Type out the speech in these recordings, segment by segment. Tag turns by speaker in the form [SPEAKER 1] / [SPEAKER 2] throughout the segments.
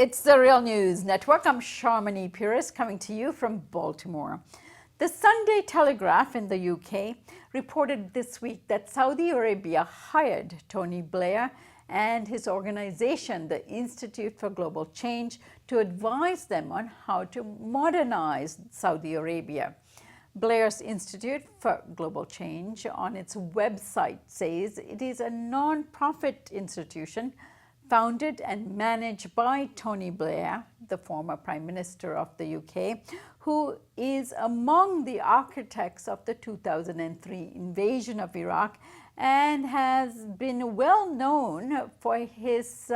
[SPEAKER 1] It's the Real News Network. I'm Sharmini Pires coming to you from Baltimore. The Sunday Telegraph in the UK reported this week that Saudi Arabia hired Tony Blair and his organization, the Institute for Global Change, to advise them on how to modernize Saudi Arabia. Blair's Institute for Global Change on its website says it is a non-profit institution founded and managed by Tony Blair, the former Prime Minister of the UK, who is among the architects of the 2003 invasion of Iraq and has been well known for his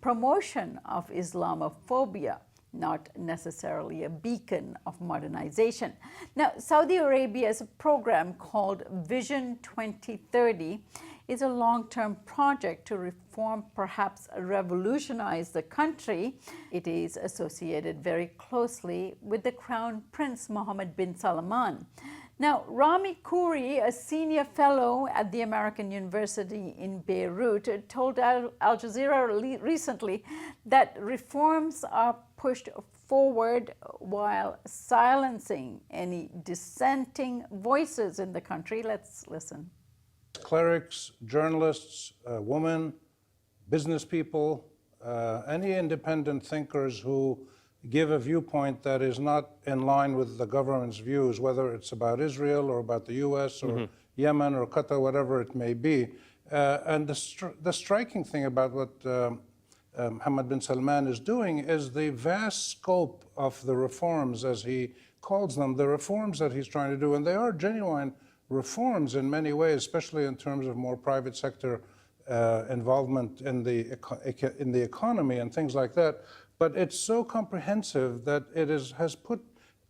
[SPEAKER 1] promotion of Islamophobia, not necessarily a beacon of modernization. Now, Saudi Arabia's program called Vision 2030 is a long-term project to reform, perhaps revolutionize the country. It is associated very closely with the Crown Prince Mohammed bin Salman. Now, Rami Khouri, a senior fellow at the American University in Beirut, told Al Jazeera recently that reforms are pushed forward while silencing any dissenting voices in the country. Let's listen.
[SPEAKER 2] Clerics, journalists, women, business people, any independent thinkers who give a viewpoint that is not in line with the government's views, whether it's about Israel or about the U.S. or Yemen or Qatar, whatever it may be. And the striking thing about what Mohammed bin Salman is doing is the vast scope of the reforms, as he calls them, the reforms that he's trying to do. And they are genuine reforms in many ways, especially in terms of more private sector involvement in the economy and things like that. But it's so comprehensive that it has put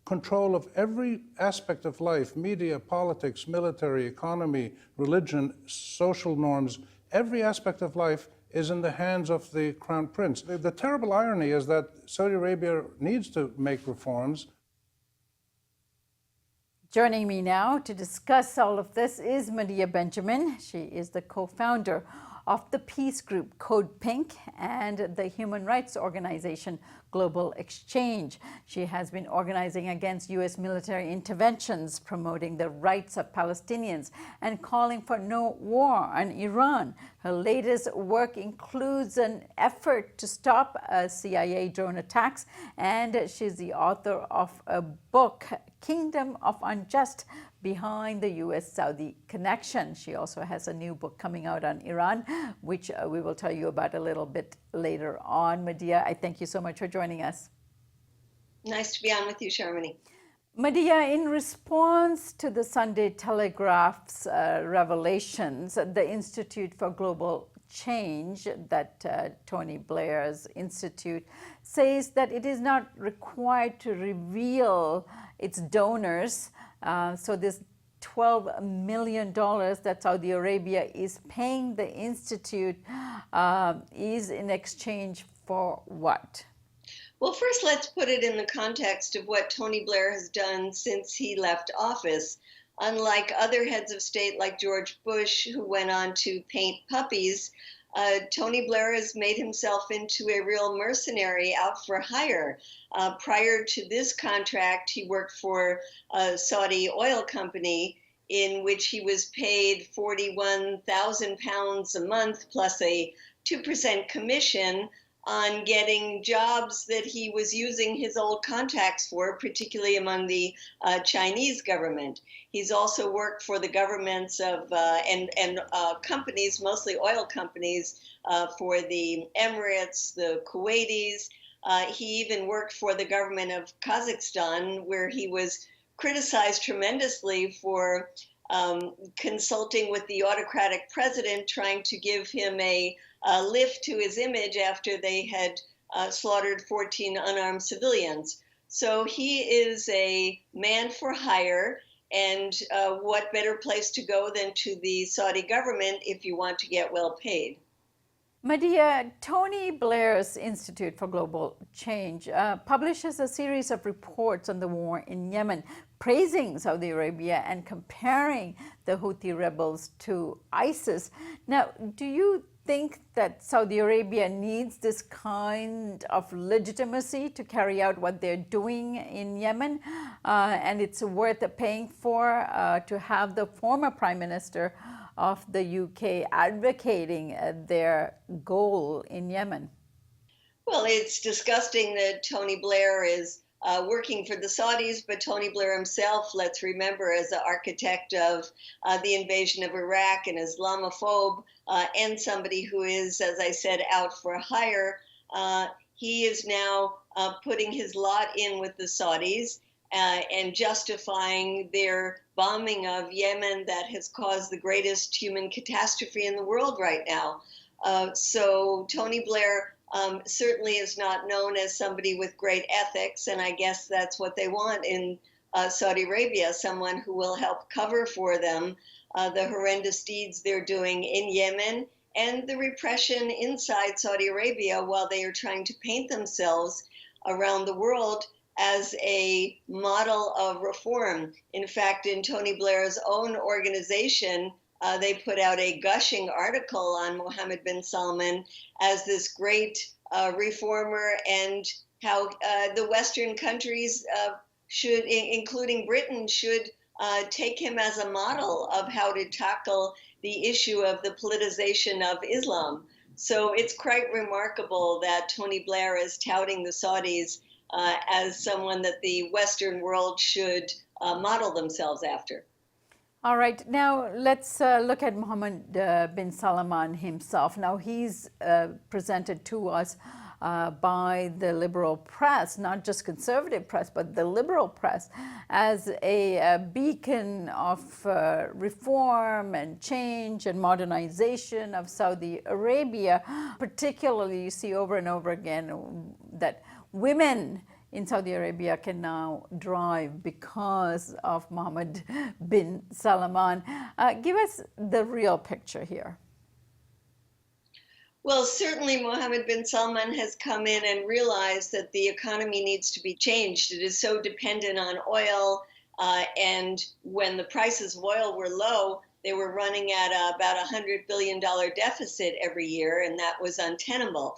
[SPEAKER 2] control of every aspect of life: media, politics, military, economy, religion, social norms. Every aspect of life is in the hands of the Crown Prince. The terrible irony is that Saudi Arabia needs to make reforms.
[SPEAKER 1] Joining me now to discuss all of this is Medea Benjamin. She is the co-founder of the peace group Code Pink and the human rights organization Global Exchange. She has been organizing against U.S. military interventions, promoting the rights of Palestinians, and calling for no war on Iran. Her latest work includes an effort to stop CIA drone attacks, and she's the author of a book, Kingdom of Unjust, Behind the U.S. Saudi Connection. She also has a new book coming out on Iran, which we will tell you about a little bit later on. Medea, I thank you so much for joining us.
[SPEAKER 3] Nice to be on with you, Sharmini.
[SPEAKER 1] Medea, in response to the Sunday Telegraph's revelations, the Institute for Global Change, that Tony Blair's institute, says that it is not required to reveal its donors. So this $12 million that Saudi Arabia is paying the institute is in exchange for what?
[SPEAKER 3] Well, first, let's put it in the context of what Tony Blair has done since he left office. Unlike other heads of state like George Bush, who went on to paint puppies, Tony Blair has made himself into a real mercenary out for hire. Prior to this contract, he worked for a Saudi oil company in which he was paid £41,000 a month plus a 2% commission on getting jobs that he was using his old contacts for, particularly among the Chinese government. He's also worked for the governments of and companies, mostly oil companies, for the Emirates, the Kuwaitis. He even worked for the government of Kazakhstan, where he was criticized tremendously for consulting with the autocratic president, trying to give him a lift to his image after they had slaughtered 14 unarmed civilians. So he is a man for hire, and what better place to go than to the Saudi government if you want to get well paid.
[SPEAKER 1] Medea, Tony Blair's Institute for Global Change publishes a series of reports on the war in Yemen, praising Saudi Arabia and comparing the Houthi rebels to ISIS. Now, do you think that Saudi Arabia needs this kind of legitimacy to carry out what they're doing in Yemen, and it's worth paying for to have the former Prime Minister of the UK advocating their goal in Yemen?
[SPEAKER 3] Well, it's disgusting that Tony Blair is working for the Saudis, but Tony Blair himself, let's remember, as the architect of the invasion of Iraq, an Islamophobe, and somebody who is, as I said, out for hire. He is now putting his lot in with the Saudis and justifying their bombing of Yemen that has caused the greatest human catastrophe in the world right now. So Tony Blair certainly is not known as somebody with great ethics, and I guess that's what they want in Saudi Arabia, someone who will help cover for them the horrendous deeds they're doing in Yemen and the repression inside Saudi Arabia while they are trying to paint themselves around the world as a model of reform. In fact, in Tony Blair's own organization, they put out a gushing article on Mohammed bin Salman as this great reformer, and how the Western countries should, including Britain, should take him as a model of how to tackle the issue of the politicization of Islam. So it's quite remarkable that Tony Blair is touting the Saudis as someone that the Western world should model themselves after.
[SPEAKER 1] All right, now let's look at Mohammed bin Salman himself. Now he's presented to us by the liberal press, not just conservative press, but the liberal press, as a beacon of reform and change and modernization of Saudi Arabia. Particularly, you see over and over again that women in Saudi Arabia can now drive because of Mohammed bin Salman. Give us the real picture here.
[SPEAKER 3] Well, certainly Mohammed bin Salman has come in and realized that the economy needs to be changed. It is so dependent on oil, and when the prices of oil were low, they were running at about $100 billion deficit every year, and that was untenable.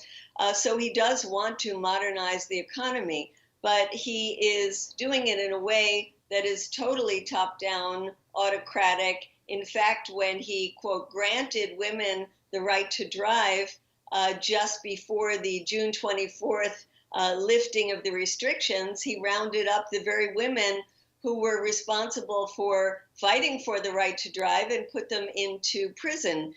[SPEAKER 3] So he does want to modernize the economy, but he is doing it in a way that is totally top-down, autocratic. In fact, when he, quote, granted women the right to drive just before the June 24th lifting of the restrictions, he rounded up the very women who were responsible for fighting for the right to drive and put them into prison,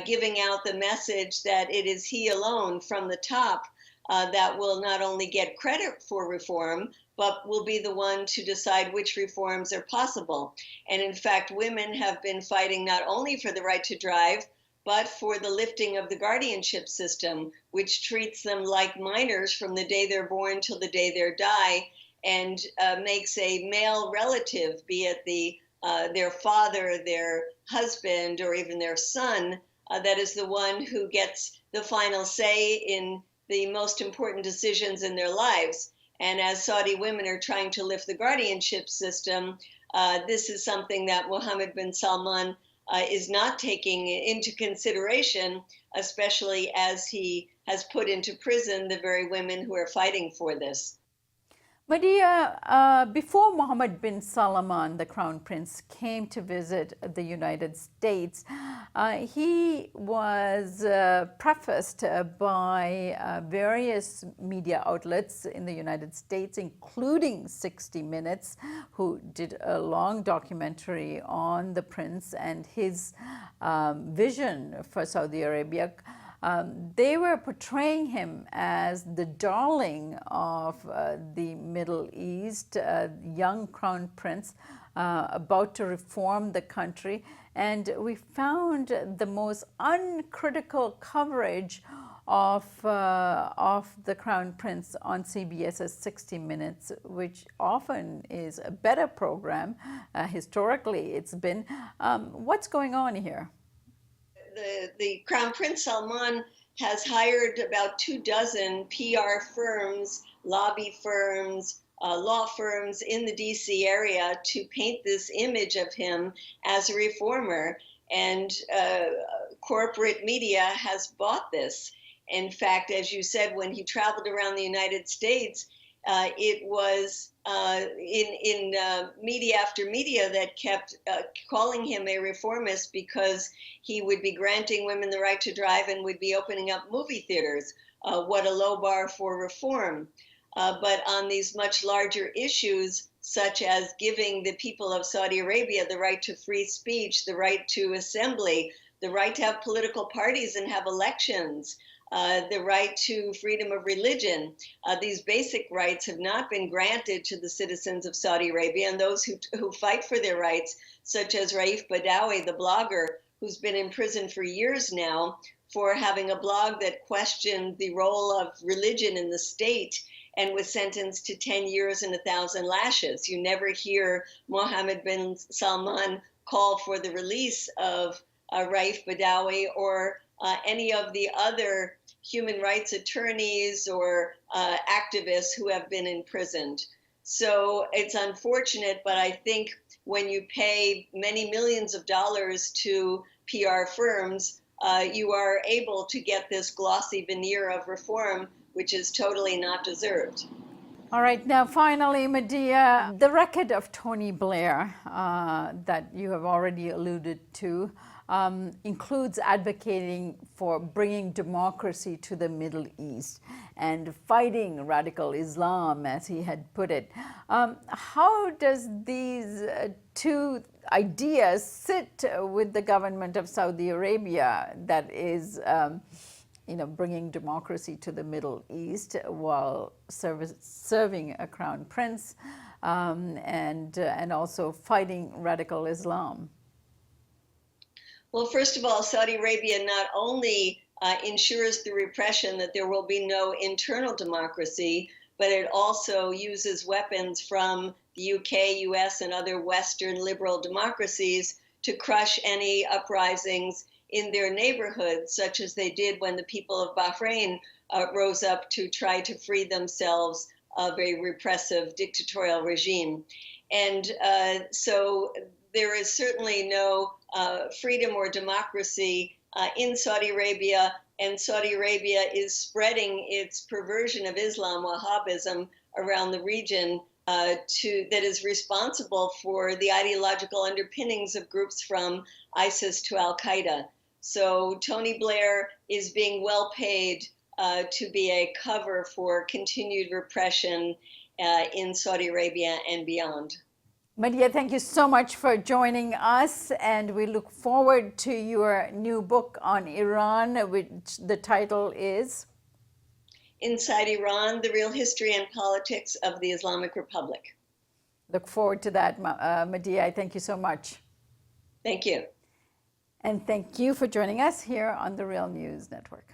[SPEAKER 3] giving out the message that it is he alone from the top that will not only get credit for reform, but will be the one to decide which reforms are possible. And in fact, women have been fighting not only for the right to drive, but for the lifting of the guardianship system, which treats them like minors from the day they're born till the day they die, and makes a male relative, be it their father, their husband, or even their son, that is the one who gets the final say in the most important decisions in their lives. And as Saudi women are trying to lift the guardianship system, this is something that Mohammed bin Salman is not taking into consideration, especially as he has put into prison the very women who are fighting for this.
[SPEAKER 1] Medea, before Mohammed bin Salman, the Crown Prince, came to visit the United States, he was prefaced by various media outlets in the United States, including 60 Minutes, who did a long documentary on the prince and his vision for Saudi Arabia. They were portraying him as the darling of the Middle East, young crown prince about to reform the country. And we found the most uncritical coverage of the crown prince on CBS's 60 Minutes, which often is a better program. Historically, it's been. What's going on here?
[SPEAKER 3] The Crown Prince Salman has hired about 24 PR firms, lobby firms, law firms in the DC area to paint this image of him as a reformer. And corporate media has bought this. In fact, as you said, when he traveled around the United States, it was in media after media that kept calling him a reformist because he would be granting women the right to drive and would be opening up movie theaters. What a low bar for reform. But on these much larger issues, such as giving the people of Saudi Arabia the right to free speech, the right to assembly, the right to have political parties and have elections, the right to freedom of religion. These basic rights have not been granted to the citizens of Saudi Arabia, and those who fight for their rights, such as Raif Badawi, the blogger, who's been in prison for years now for having a blog that questioned the role of religion in the state and was sentenced to 10 years and 1,000 lashes. You never hear Mohammed bin Salman call for the release of Raif Badawi or any of the other human rights attorneys or activists who have been imprisoned. So it's unfortunate, but I think when you pay many millions of dollars to PR firms, you are able to get this glossy veneer of reform, which is totally not deserved.
[SPEAKER 1] All right, now finally, Medea, the record of Tony Blair that you have already alluded to includes advocating for bringing democracy to the Middle East and fighting radical Islam, as he had put it. How does these two ideas sit with the government of Saudi Arabia that is bringing democracy to the Middle East while serving a crown prince and also fighting radical Islam?
[SPEAKER 3] Well, first of all, Saudi Arabia not only ensures through repression that there will be no internal democracy, but it also uses weapons from the UK, US, and other Western liberal democracies to crush any uprisings in their neighborhoods, such as they did when the people of Bahrain rose up to try to free themselves of a repressive dictatorial regime. And so there is certainly no freedom or democracy in Saudi Arabia, and Saudi Arabia is spreading its perversion of Islam, Wahhabism, around the region that is responsible for the ideological underpinnings of groups from ISIS to Al-Qaeda. So Tony Blair is being well paid to be a cover for continued repression in Saudi Arabia and beyond.
[SPEAKER 1] Medea, thank you so much for joining us, and we look forward to your new book on Iran, which the title is
[SPEAKER 3] Inside Iran, The Real History and Politics of the Islamic Republic.
[SPEAKER 1] Look forward to that, Medea. Thank you so much.
[SPEAKER 3] Thank you.
[SPEAKER 1] And thank you for joining us here on the Real News Network.